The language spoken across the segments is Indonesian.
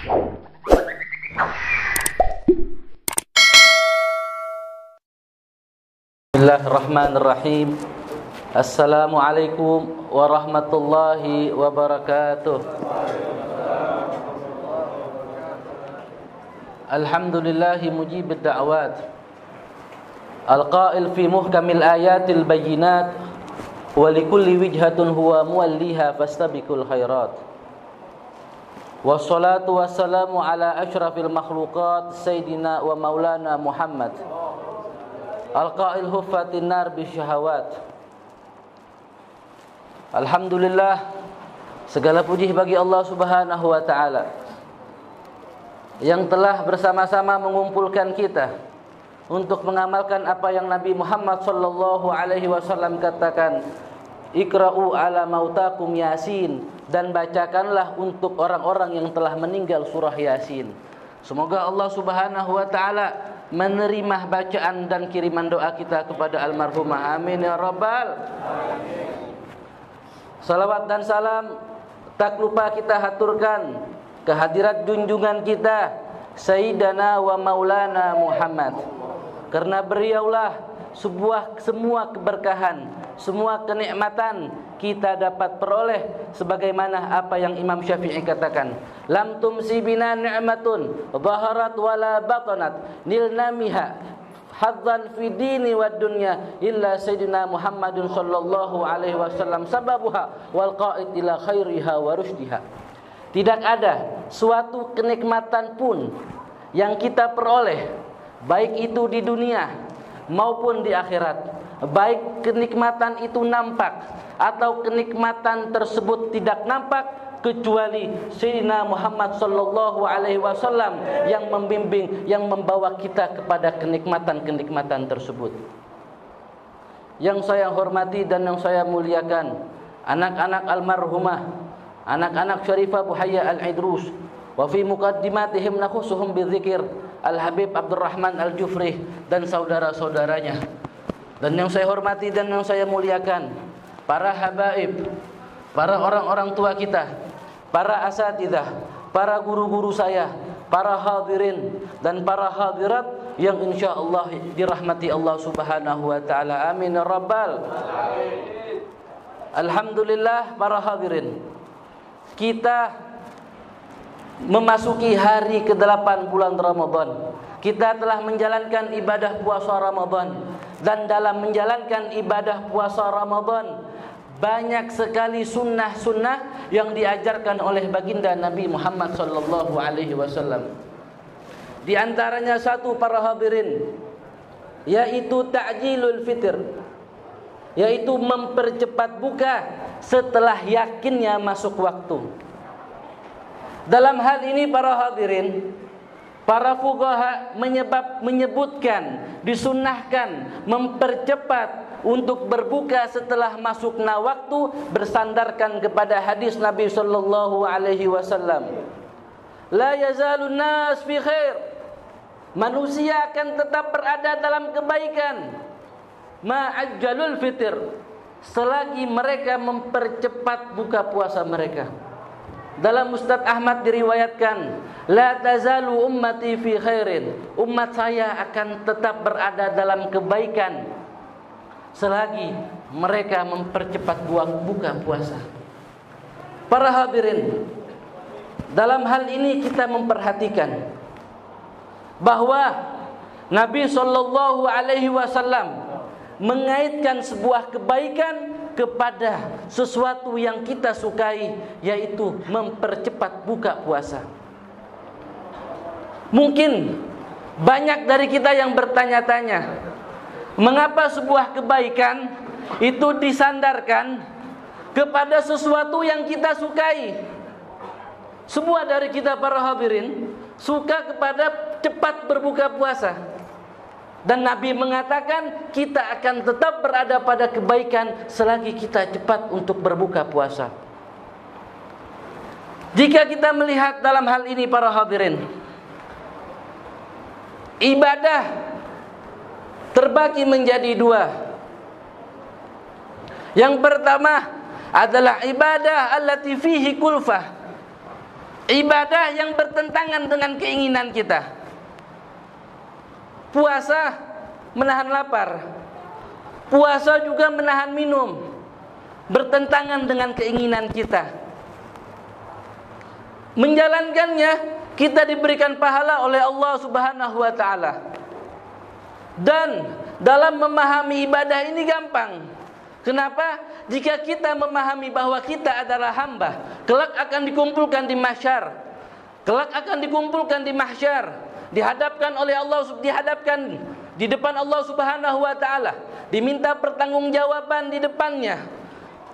Bismillahirrahmanirrahim. Assalamualaikum warahmatullahi wabarakatuh. Alhamdulillahi mujibid da'awat, al-qail fi muhkamil ayatil bayyinat, wa likulli wijhatun huwa muwalliha fastabiqul khairat. Wassalatu wassalamu ala asyrafil makhluqat sayyidina wa maulana Muhammad, al-qail huffatin nar bisyahawat. Alhamdulillah, segala puji bagi Allah Subhanahu wa ta'ala yang telah bersama-sama mengumpulkan kita untuk mengamalkan apa yang Nabi Muhammad sallallahu alaihi wasallam katakan, Iqra'u ala mautakum Yasin, dan bacakanlah untuk orang-orang yang telah meninggal surah Yasin. Semoga Allah Subhanahu wa ta'ala menerima bacaan dan kiriman doa kita kepada almarhumah. Amin ya rabbal alamin. Salawat dan salam tak lupa kita haturkan kehadirat junjungan kita Sayyidana wa Maulana Muhammad, karena beliaulah semua keberkahan, semua kenikmatan kita dapat peroleh, sebagaimana apa yang Imam Syafi'i katakan, lam tumsi bina ni'matun zaharat wala batanat nilna miha hadzan fi dini wad dunya illa sayyidina Muhammadun sallallahu alaihi wasallam sababuha wal qa'id ila khairiha wa rusydiha. Tidak ada suatu kenikmatan pun yang kita peroleh, baik itu di dunia maupun di akhirat, baik kenikmatan itu nampak atau kenikmatan tersebut tidak nampak, kecuali Sayyidina Muhammad sallallahu alaihi wasallam yang membimbing, yang membawa kita kepada kenikmatan-kenikmatan tersebut. Yang saya hormati dan yang saya muliakan, anak-anak almarhumah, anak-anak Syarifah Buhaya Al-Idrus, wa fi muqaddimatihim nakhusuhum bidzikir Al-Habib Abdurrahman Al-Jufri dan saudara-saudaranya. Dan yang saya hormati dan yang saya muliakan, para habaib, para orang-orang tua kita, para asatidzah, para guru-guru saya, para hadirin dan para hadirat yang insyaallah dirahmati Allah Subhanahu wa taala. Amin ya rabbal alamin. Alhamdulillah para hadirin, kita memasuki hari ke-8 bulan Ramadan. Kita telah menjalankan ibadah puasa Ramadan, dan dalam menjalankan ibadah puasa Ramadan banyak sekali sunnah-sunnah yang diajarkan oleh baginda Nabi Muhammad sallallahu alaihi wasallam. Di antaranya satu para hadirin, yaitu ta'jilul fitr, yaitu mempercepat buka setelah yakinnya masuk waktu. Dalam hal ini para hadirin, para fuqaha menyebutkan disunnahkan mempercepat untuk berbuka setelah masuknya waktu bersandarkan kepada hadis Nabi sallallahu alaihi wasallam. La yazalun nas fi khair. Manusia akan tetap berada dalam kebaikan ma'ajjalul fitr, selagi mereka mempercepat buka puasa mereka. Dalam Ustadz Ahmad diriwayatkan, la tazalu ummati fi khairin, umat saya akan tetap berada dalam kebaikan selagi mereka mempercepat buka puasa. Para hadirin, dalam hal ini kita memperhatikan bahwa Nabi sallallahu alaihi wasallam mengaitkan sebuah kebaikan kepada sesuatu yang kita sukai, yaitu mempercepat buka puasa. Mungkin banyak dari kita yang bertanya-tanya, mengapa sebuah kebaikan itu disandarkan kepada sesuatu yang kita sukai? Semua dari kita para hadirin suka kepada cepat berbuka puasa. Dan Nabi mengatakan kita akan tetap berada pada kebaikan selagi kita cepat untuk berbuka puasa. Jika kita melihat dalam hal ini para hadirin, ibadah terbagi menjadi dua. Yang pertama adalah ibadah allati fihi kulfah, ibadah yang bertentangan dengan keinginan kita. Puasa menahan lapar, puasa juga menahan minum, bertentangan dengan keinginan kita. Menjalankannya kita diberikan pahala oleh Allah Subhanahu wa taala. Dan dalam memahami ibadah ini gampang. Kenapa? Jika kita memahami bahwa kita adalah hamba, kelak akan dikumpulkan di mahsyar. Kelak akan dikumpulkan di mahsyar, dihadapkan oleh Allah, dihadapkan di depan Allah Subhanahu wa taala, diminta pertanggungjawaban di depannya.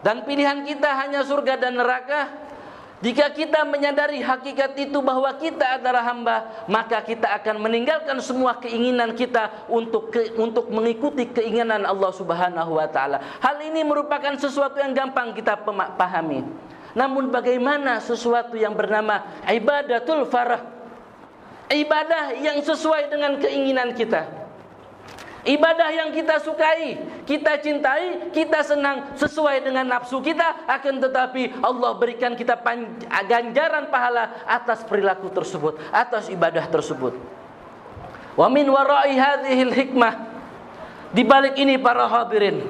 Dan pilihan kita hanya surga dan neraka. Jika kita menyadari hakikat itu bahwa kita adalah hamba, maka kita akan meninggalkan semua keinginan kita untuk mengikuti keinginan Allah Subhanahu wa taala. Hal ini merupakan sesuatu yang gampang kita pahami. Namun bagaimana sesuatu yang bernama ibadatul farah? Ibadah yang sesuai dengan keinginan kita. Ibadah yang kita sukai, kita cintai, kita senang sesuai dengan nafsu kita, akan tetapi Allah berikan kita ganjaran pahala atas perilaku tersebut, atas ibadah tersebut. Wa min wara'i hadhil hikmah, di balik ini para hadirin,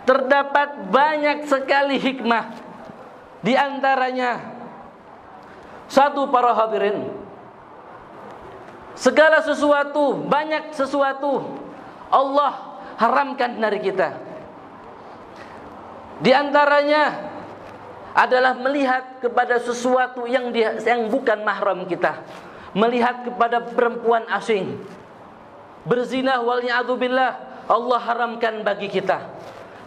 terdapat banyak sekali hikmah. Di antaranya, satu, para hadirin, segala sesuatu, banyak sesuatu Allah haramkan dari kita. Di antaranya adalah melihat kepada sesuatu yang bukan mahram kita. Melihat kepada perempuan asing, berzina, wal'iyadzubillah, Allah haramkan bagi kita.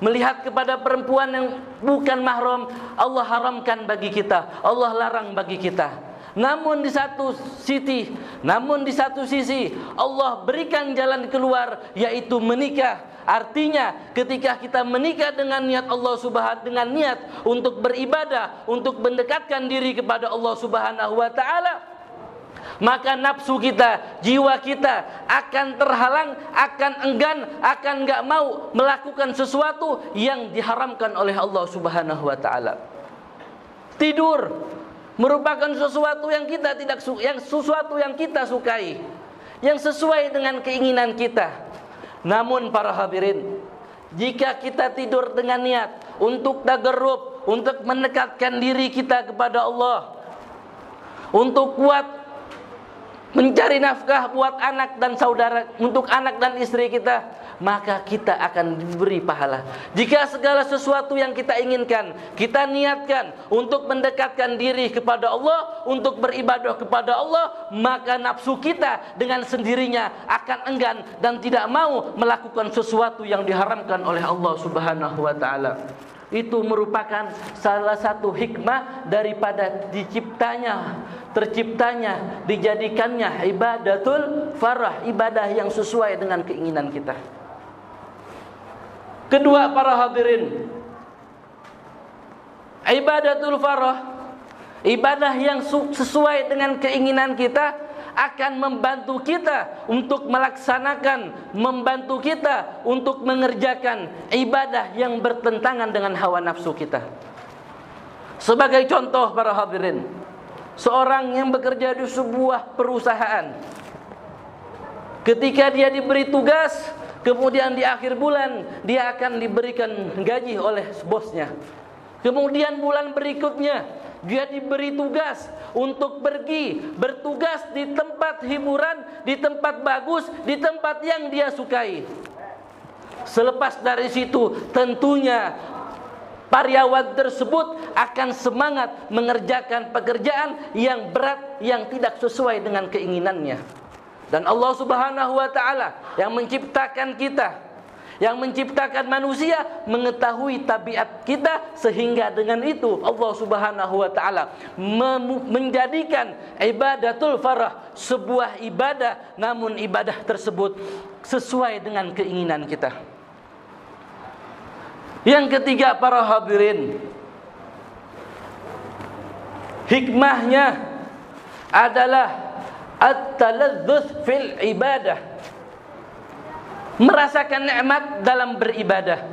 Melihat kepada perempuan yang bukan mahram, Allah haramkan bagi kita, Allah larang bagi kita. Namun di satu sisi Allah berikan jalan keluar, yaitu menikah. Artinya ketika kita menikah dengan niat Allah Subhanahu, dengan niat untuk beribadah, untuk mendekatkan diri kepada Allah Subhanahu wa taala, maka nafsu kita, jiwa kita akan terhalang, akan enggan, akan enggak mau melakukan sesuatu yang diharamkan oleh Allah Subhanahu wa taala. Tidur merupakan sesuatu yang kita sesuatu yang kita sukai, yang sesuai dengan keinginan kita. Namun para hadirin, jika kita tidur dengan niat untuk tagarrub, untuk mendekatkan diri kita kepada Allah, untuk kuat mencari nafkah buat anak dan saudara, untuk anak dan istri kita, maka kita akan diberi pahala. Jika segala sesuatu yang kita inginkan, kita niatkan untuk mendekatkan diri kepada Allah, untuk beribadah kepada Allah, maka nafsu kita dengan sendirinya akan enggan dan tidak mau melakukan sesuatu yang diharamkan oleh Allah Subhanahu wa taala. Itu merupakan salah satu hikmah daripada terciptanya, dijadikannya ibadatul farah, ibadah yang sesuai dengan keinginan kita. Kedua, para hadirin, ibadatul farah, ibadah yang sesuai dengan keinginan kita, akan membantu kita untuk melaksanakan, membantu kita untuk mengerjakan ibadah yang bertentangan dengan hawa nafsu kita. Sebagai contoh, para hadirin, seorang yang bekerja di sebuah perusahaan, ketika dia diberi tugas, kemudian di akhir bulan dia akan diberikan gaji oleh bosnya. Kemudian bulan berikutnya dia diberi tugas untuk pergi bertugas di tempat hiburan, di tempat bagus, di tempat yang dia sukai. Selepas dari situ, tentunya karyawan tersebut akan semangat mengerjakan pekerjaan yang berat, yang tidak sesuai dengan keinginannya. Dan Allah Subhanahu wa taala yang menciptakan kita, yang menciptakan manusia, mengetahui tabiat kita, sehingga dengan itu Allah Subhanahu wa taala menjadikan ibadatul farah sebuah ibadah, namun ibadah tersebut sesuai dengan keinginan kita. Yang ketiga, para hadirin, hikmahnya adalah at-taladzuz fil ibadah, merasakan nikmat dalam beribadah,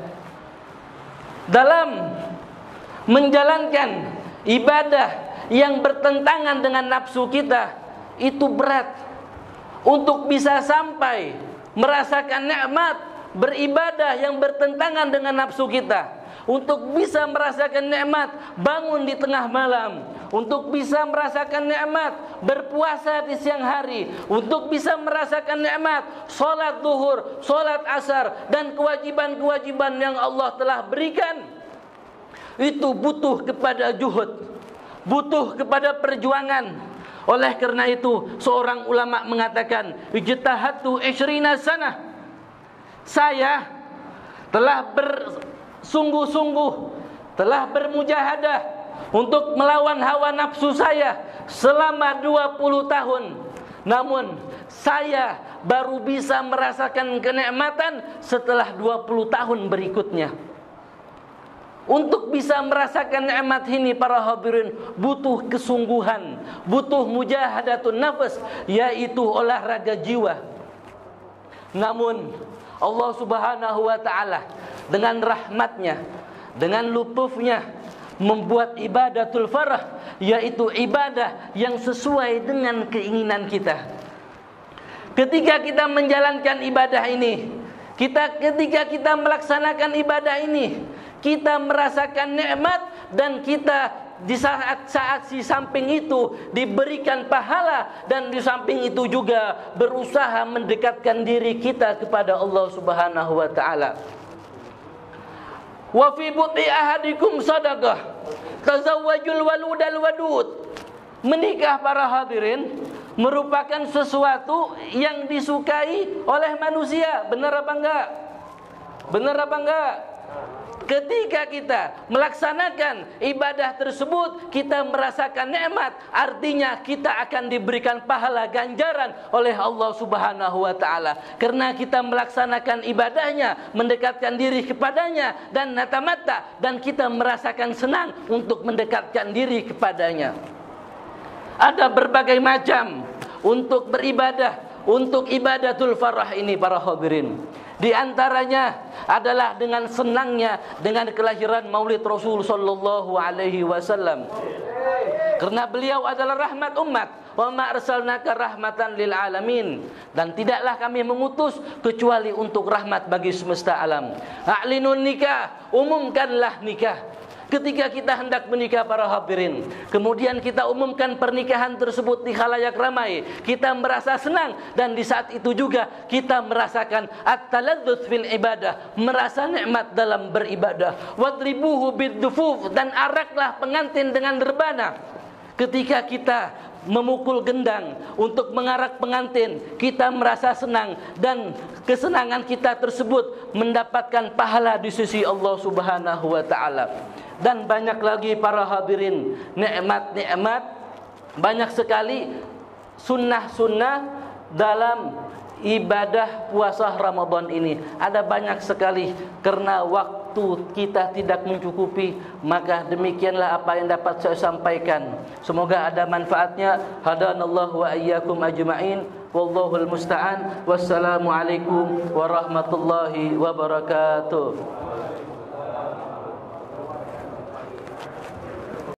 dalam menjalankan ibadah yang bertentangan dengan nafsu kita, itu berat. Untuk bisa sampai merasakan nikmat beribadah yang bertentangan dengan nafsu kita, untuk bisa merasakan nikmat bangun di tengah malam, untuk bisa merasakan nikmat berpuasa di siang hari, untuk bisa merasakan nikmat sholat zuhur, sholat asar, dan kewajiban-kewajiban yang Allah telah berikan, itu butuh kepada juhud, butuh kepada perjuangan. Oleh kerana itu, seorang ulama mengatakan, ijtahadtu 20 sanah. Saya telah bersungguh-sungguh, telah bermujahadah untuk melawan hawa nafsu saya selama 20 tahun. Namun saya baru bisa merasakan kenikmatan setelah 20 tahun berikutnya. Untuk bisa merasakan nikmat ini, para hadirin, butuh kesungguhan, butuh mujahadatun nafas, yaitu olahraga jiwa. Namun Allah Subhanahu wa ta'ala dengan rahmatnya, dengan lutufnya, membuat ibadatul farah, yaitu ibadah yang sesuai dengan keinginan kita. Ketika kita menjalankan ibadah ini, ketika kita melaksanakan ibadah ini, kita merasakan nikmat, dan kita di saat di samping itu diberikan pahala, dan di samping itu juga berusaha mendekatkan diri kita kepada Allah Subhanahu wa ta'ala. Wa fi buti ahadikum sadaqah tazawwajul waludal wadud. Menikah, para hadirin, merupakan sesuatu yang disukai oleh manusia. Benar apa enggak? Benar apa enggak? Ketika kita melaksanakan ibadah tersebut, kita merasakan nikmat, artinya kita akan diberikan pahala ganjaran oleh Allah Subhanahu wa ta'ala. Karena kita melaksanakan ibadahnya, mendekatkan diri kepadanya, dan natamata, dan kita merasakan senang untuk mendekatkan diri kepadanya. Ada berbagai macam untuk beribadah, untuk ibadatul farah ini, para hadirin. Di antaranya adalah dengan senangnya dengan kelahiran Maulid Rasul sallallahu alaihi wasallam. Karena beliau adalah rahmat umat. Wa ma arsalnaka rahmatan lil alamin. Dan tidaklah kami mengutus kecuali untuk rahmat bagi semesta alam. A'linun nikah, umumkanlah nikah. Ketika kita hendak menikah, para hadirin, kemudian kita umumkan pernikahan tersebut di khalayak ramai, kita merasa senang, dan di saat itu juga kita merasakan at-taladzuz fil ibadah, merasa nikmat dalam beribadah. Wadribuhu bid-dufuf, dan araklah pengantin dengan rebana. Ketika kita memukul gendang untuk mengarak pengantin, kita merasa senang, dan kesenangan kita tersebut mendapatkan pahala di sisi Allah Subhanahu wa ta'ala. Dan banyak lagi, para hadirin, nikmat-nikmat, banyak sekali sunnah-sunnah dalam ibadah puasa Ramadan ini. Ada banyak sekali. Karena waktu kita tidak mencukupi, maka demikianlah apa yang dapat saya sampaikan. Semoga ada manfaatnya. Hadanallahu wa iyyakum ajma'in. Wallahul musta'an. Wassalamualaikum warahmatullahi wabarakatuh.